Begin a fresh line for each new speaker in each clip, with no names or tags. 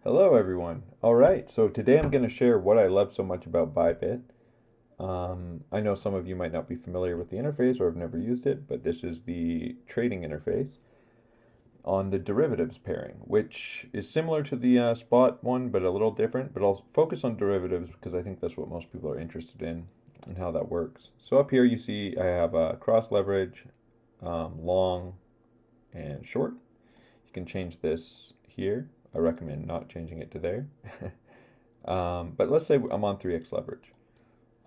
Hello, everyone. All right, so today I'm going to share what I love so much about Bybit. I know some of you might not be familiar with the interface or have never used it, but this is the trading interface on the derivatives pairing, which is similar to the spot one, but a little different. But I'll focus on derivatives because I think that's what most people are interested in and how that works. So up here you see I have cross leverage, long, and short. You can change this here. I recommend not changing it to there. But let's say I'm on 3x leverage.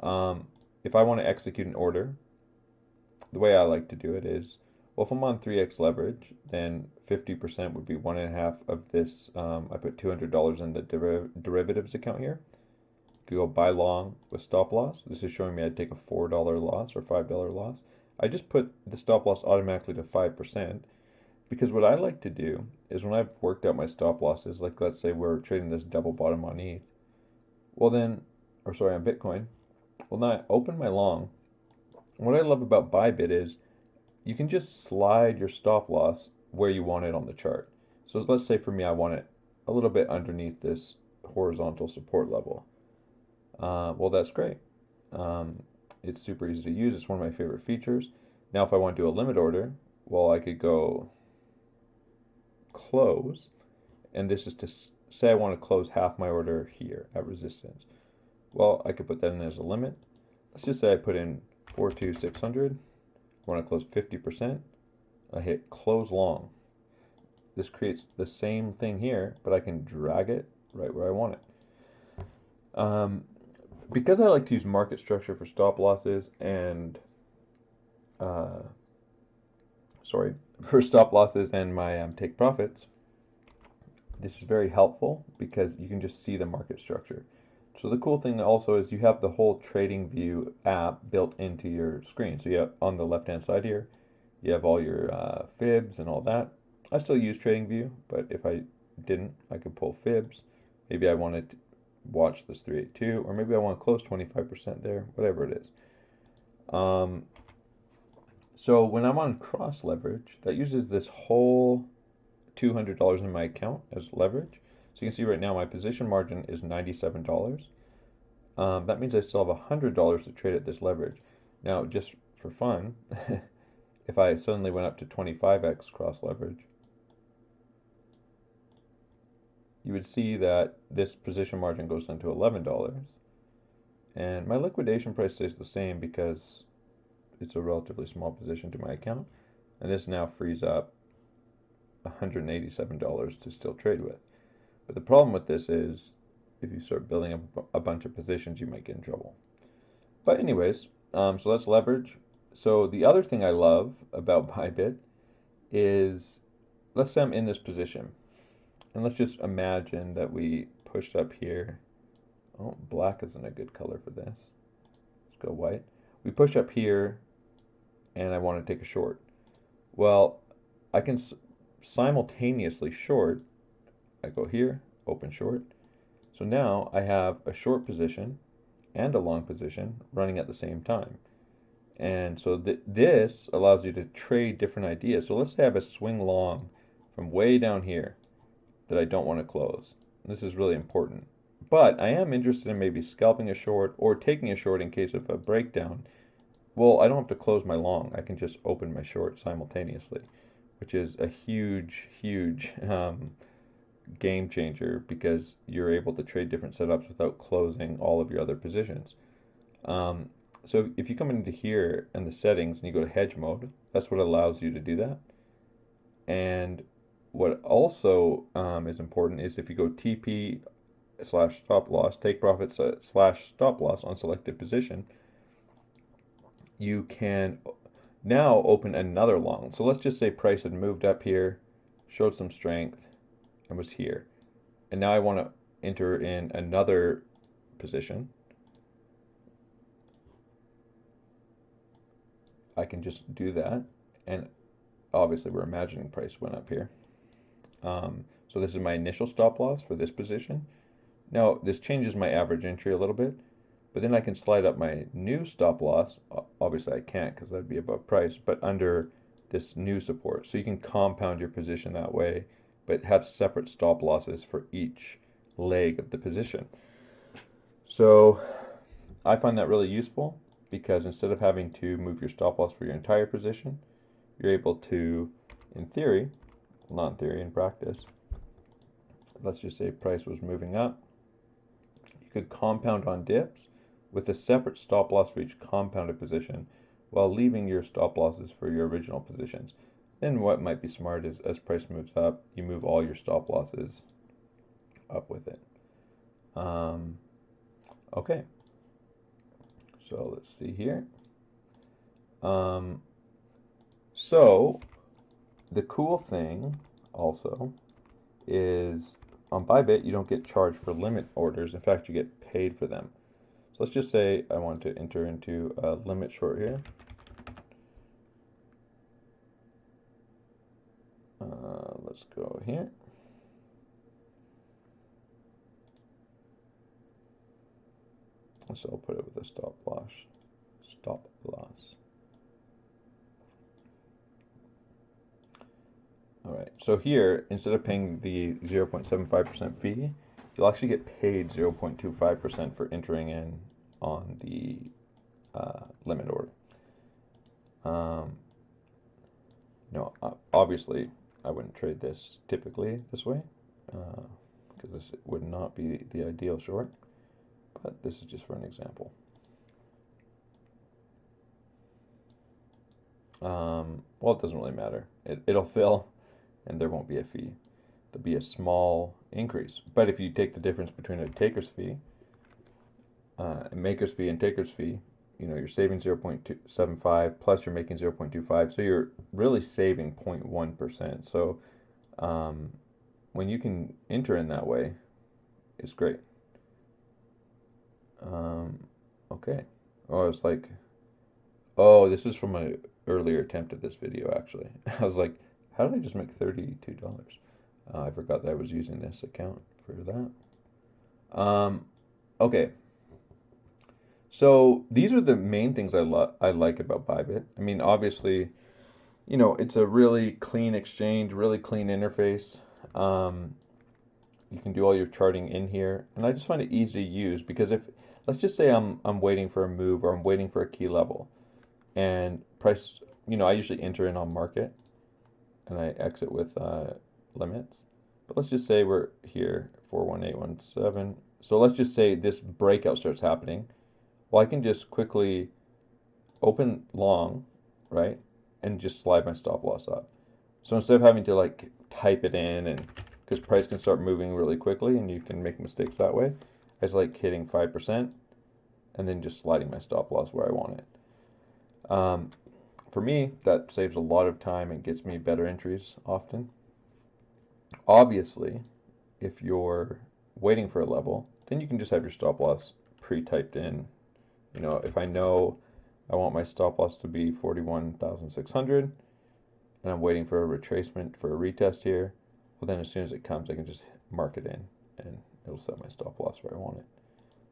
Um, if I want to execute an order, the way I like to do it is, well, if I'm on 3x leverage, then 50% would be one and a half of this. I put $200 in the derivatives account here. Could go buy long with stop loss. This is showing me I'd take a $4 loss or $5 loss. I just put the stop loss automatically to 5% because what I like to do is when I've worked out my stop losses, like let's say we're trading this double bottom on ETH, well then, or sorry, on Bitcoin, well now I open my long. What I love about Bybit is you can just slide your stop loss where you want it on the chart. So let's say for me, I want it a little bit underneath this horizontal support level. Well, that's great. Um, it's super easy to use. It's one of my favorite features. Now, if I want to do a limit order, well, I could go close, and this is to say I want to close half my order here at resistance. Well, I could put that in as a limit. Let's just say I put in 42600. I want to close 50%. I hit close long. This creates the same thing here, but I can drag it right where I want it. Um, because I like to use market structure for stop losses and uh, sorry, for stop losses and my take profits, this is very helpful because you can just see the market structure. So the cool thing also is you have the whole TradingView app built into your screen. So you have on the left-hand side here, you have all your fibs and all that. I still use TradingView, but if I didn't, I could pull fibs. Maybe I wanted to watch this 382, or maybe I want to close 25% there, whatever it is. Um, so when I'm on cross leverage, that uses this whole $200 in my account as leverage. So you can see right now my position margin is $97. That means I still have $100 to trade at this leverage. Now, just for fun, if I suddenly went up to 25x cross leverage, you would see that this position margin goes down to $11. And my liquidation price stays the same because it's a relatively small position to my account. And this now frees up $187 to still trade with. But the problem with this is if you start building a bunch of positions, you might get in trouble. But anyways, so that's leverage. So the other thing I love about Bybit is, let's say I'm in this position. And let's just imagine that we pushed up here. Oh, black isn't a good color for this. Let's go white. We push up here and I want to take a short. Well, I can simultaneously short. I go here, open short. So now I have a short position and a long position running at the same time. And so this allows you to trade different ideas. So let's say I have a swing long from way down here that I don't want to close. This is really important. But I am interested in maybe scalping a short or taking a short in case of a breakdown. Well, I don't have to close my long. I can just open my short simultaneously, which is a huge game changer because you're able to trade different setups without closing all of your other positions. Um, so if you come into here and the settings and you go to hedge mode, that's what allows you to do that. And what also is important is if you go TP slash stop loss, take profits slash stop loss on selected position, you can now open another long. So let's just say price had moved up here, showed some strength, and was here. And now I want to enter in another position. I can just do that. And obviously we're imagining price went up here. So this is my initial stop loss for this position. Now this changes my average entry a little bit, but then I can slide up my new stop loss. Obviously I can't because that'd be above price, but under this new support. So you can compound your position that way, but have separate stop losses for each leg of the position. So I find that really useful because instead of having to move your stop loss for your entire position, you're able to, in theory, well, not in theory, in practice, let's just say price was moving up, you could compound on dips with a separate stop loss for each compounded position while leaving your stop losses for your original positions. Then what might be smart is as price moves up, you move all your stop losses up with it. Okay, so let's see here. So the cool thing also is on Bybit, you don't get charged for limit orders. In fact, you get paid for them. So let's just say I want to enter into a limit short here. Let's go here. So I'll put it with a stop loss. Stop loss. All right, so here, instead of paying the 0.75% fee, you'll actually get paid 0.25% for entering in on the limit order. Obviously, I wouldn't trade this typically this way, because this would not be the ideal short, but this is just for an example. Well, it doesn't really matter. It'll fill, and there won't be a fee. There'll be a small increase. But if you take the difference between a taker's fee, a maker's fee and taker's fee, you're saving 0.75 plus you're making 0.25, so you're really saving 0.1%. So when you can enter in that way, it's great. Okay. Oh, it's like, oh, this is from my earlier attempt at this video, actually. I was like, how did I just make $32? I forgot that I was using this account for that. Okay. So these are the main things I like about Bybit. I mean, obviously, it's a really clean exchange, really clean interface. You can do all your charting in here, and I just find it easy to use because let's just say I'm waiting for a move or I'm waiting for a key level, and price, I usually enter in on market, and I exit with limits. But let's just say we're here 41817. So let's just say this breakout starts happening. Well, I can just quickly open long, right, and just slide my stop loss up. So instead of having to like type it in, and because price can start moving really quickly and you can make mistakes that way, I just like hitting 5% and then just sliding my stop loss where I want it. For me, that saves a lot of time and gets me better entries often. Obviously, if you're waiting for a level, then you can just have your stop loss pre-typed in. If I know I want my stop loss to be 41,600 and I'm waiting for a retracement for a retest here, well then as soon as it comes I can just mark it in and it'll set my stop loss where I want it.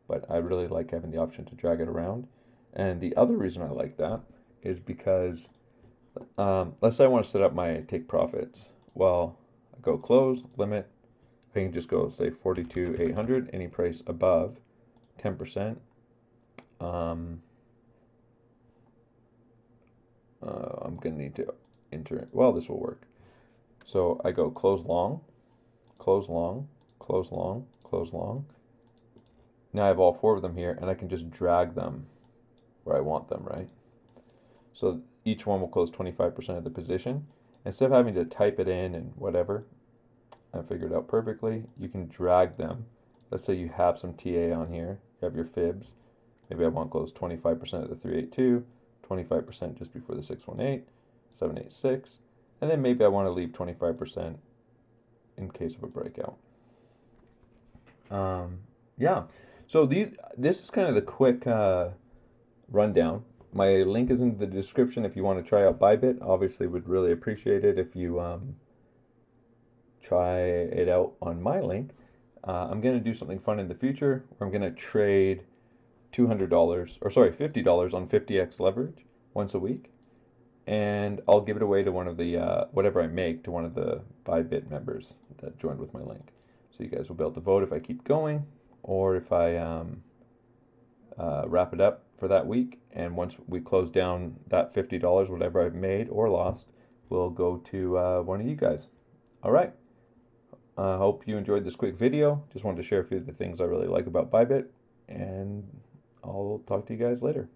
But I really like having the option to drag it around. And the other reason I like that is because let's say I want to set up my take profits. Well, I go close, limit, I can just go say 42,800, any price above 10%. I'm going to need to enter, well, this will work. So I go close long, close long, close long, close long. Now I have all four of them here, and I can just drag them where I want them, right? So each one will close 25% of the position. Instead of having to type it in and whatever, I figured it out perfectly. You can drag them. Let's say you have some TA on here, you have your fibs. Maybe I want to close 25% of the 382, 25% just before the 618, 786, and then maybe I want to leave 25% in case of a breakout. Yeah, so this is kind of the quick rundown. My link is in the description if you want to try out Bybit. Obviously, would really appreciate it if you try it out on my link. I'm going to do something fun in the future where I'm going to trade $200, or sorry, $50 on 50x leverage once a week, and I'll give it away to one of the whatever I make to one of the Bybit members that joined with my link. So you guys will be able to vote if I keep going or if I wrap it up for that week. And once we close down that $50, whatever I've made or lost, will go to one of you guys. All right. I hope you enjoyed this quick video. Just wanted to share a few of the things I really like about Bybit, and I'll talk to you guys later.